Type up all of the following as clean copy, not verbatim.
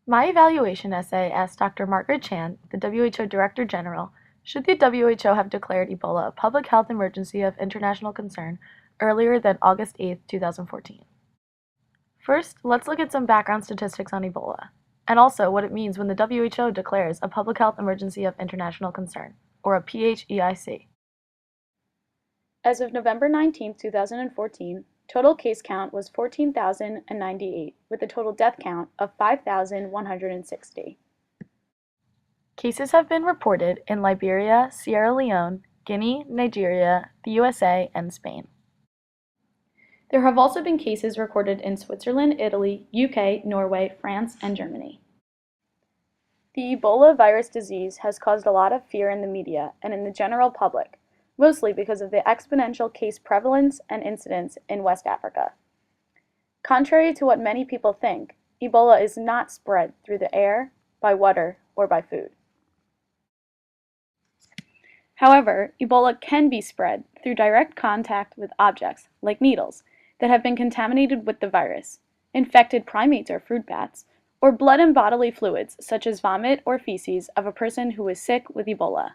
My evaluation essay asked Dr. Margaret Chan, the WHO Director General, should the WHO have declared Ebola a public health emergency of international concern earlier than August 8, 2014. First, let's look at some background statistics on Ebola, and also what it means when the WHO declares a public health emergency of international concern, or a PHEIC. As of November 19, 2014, total case count was 14,098, with a total death count of 5,160. Cases have been reported in Liberia, Sierra Leone, Guinea, Nigeria, the USA, and Spain. There have also been cases recorded in Switzerland, Italy, UK, Norway, France, and Germany. The Ebola virus disease has caused a lot of fear in the media and in the general public, mostly because of the exponential case prevalence and incidence in West Africa. Contrary to what many people think, Ebola is not spread through the air, by water, or by food. However, Ebola can be spread through direct contact with objects, like needles, that have been contaminated with the virus, infected primates or fruit bats, or blood and bodily fluids such as vomit or feces of a person who is sick with Ebola.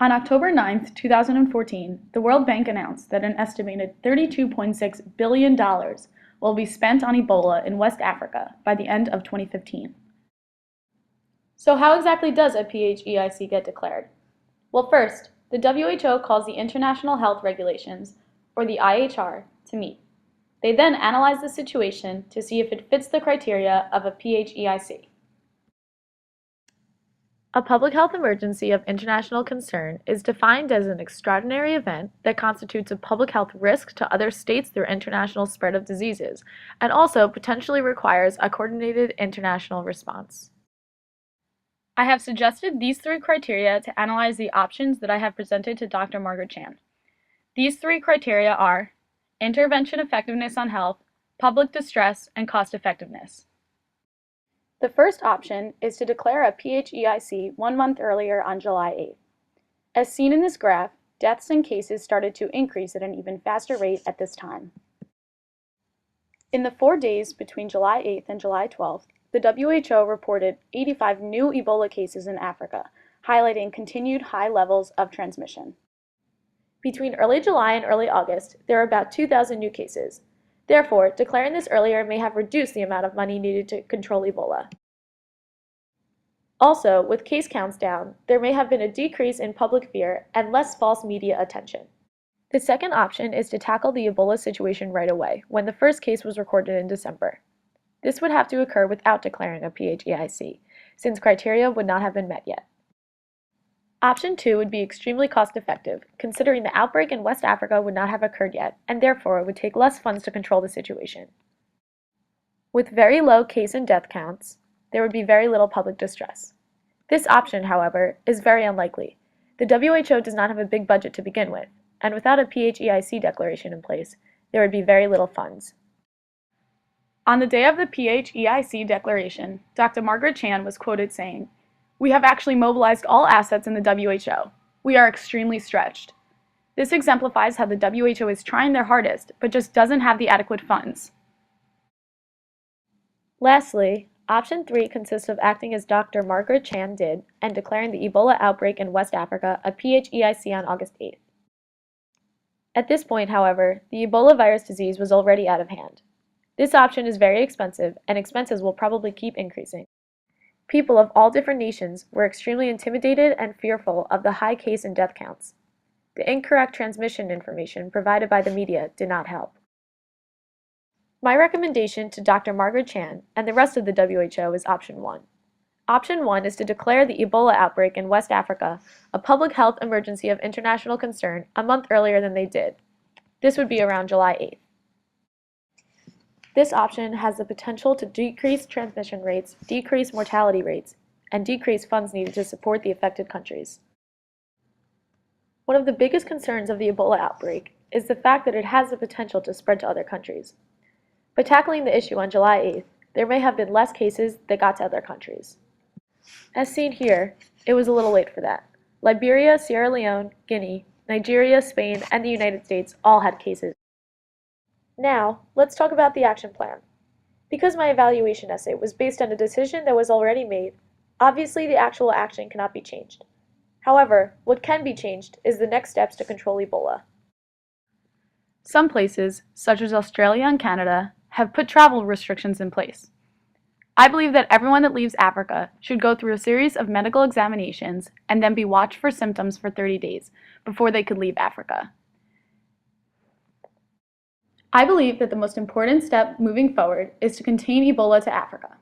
On October 9, 2014, the World Bank announced that an estimated $32.6 billion will be spent on Ebola in West Africa by the end of 2015. So how exactly does a PHEIC get declared? Well, first, the WHO calls the International Health Regulations, or the IHR, to meet. They then analyze the situation to see if it fits the criteria of a PHEIC. A public health emergency of international concern is defined as an extraordinary event that constitutes a public health risk to other states through international spread of diseases, and also potentially requires a coordinated international response. I have suggested these three criteria to analyze the options that I have presented to Dr. Margaret Chan. These three criteria are intervention effectiveness on health, public distress, and cost effectiveness. The first option is to declare a PHEIC 1 month earlier on July 8th. As seen in this graph, deaths and cases started to increase at an even faster rate at this time. In the 4 days between July 8th and July 12th, the WHO reported 85 new Ebola cases in Africa, highlighting continued high levels of transmission. Between early July and early August, there were about 2,000 new cases. Therefore, declaring this earlier may have reduced the amount of money needed to control Ebola. Also, with case counts down, there may have been a decrease in public fear and less false media attention. The second option is to tackle the Ebola situation right away, when the first case was recorded in December. This would have to occur without declaring a PHEIC, since criteria would not have been met yet. Option 2 would be extremely cost-effective, considering the outbreak in West Africa would not have occurred yet, and therefore it would take less funds to control the situation. With very low case and death counts, there would be very little public distress. This option, however, is very unlikely. The WHO does not have a big budget to begin with, and without a PHEIC declaration in place, there would be very little funds. On the day of the PHEIC declaration, Dr. Margaret Chan was quoted saying, "We have actually mobilized all assets in the WHO. We are extremely stretched." This exemplifies how the WHO is trying their hardest, but just doesn't have the adequate funds. Lastly, option 3 consists of acting as Dr. Margaret Chan did and declaring the Ebola outbreak in West Africa a PHEIC on August 8th. At this point, however, the Ebola virus disease was already out of hand. This option is very expensive, and expenses will probably keep increasing. People of all different nations were extremely intimidated and fearful of the high case and death counts. The incorrect transmission information provided by the media did not help. My recommendation to Dr. Margaret Chan and the rest of the WHO is option 1. Option 1 is to declare the Ebola outbreak in West Africa a public health emergency of international concern a month earlier than they did. This would be around July 8th. This option has the potential to decrease transmission rates, decrease mortality rates, and decrease funds needed to support the affected countries. One of the biggest concerns of the Ebola outbreak is the fact that it has the potential to spread to other countries. By tackling the issue on July 8th, there may have been less cases that got to other countries. As seen here, it was a little late for that. Liberia, Sierra Leone, Guinea, Nigeria, Spain, and the United States all had cases. Now, let's talk about the action plan. Because my evaluation essay was based on a decision that was already made, obviously the actual action cannot be changed. However, what can be changed is the next steps to control Ebola. Some places, such as Australia and Canada, have put travel restrictions in place. I believe that everyone that leaves Africa should go through a series of medical examinations and then be watched for symptoms for 30 days before they could leave Africa. I believe that the most important step moving forward is to contain Ebola to Africa.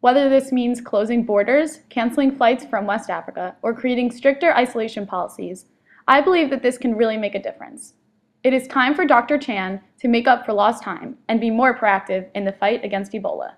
Whether this means closing borders, canceling flights from West Africa, or creating stricter isolation policies, I believe that this can really make a difference. It is time for Dr. Chan to make up for lost time and be more proactive in the fight against Ebola.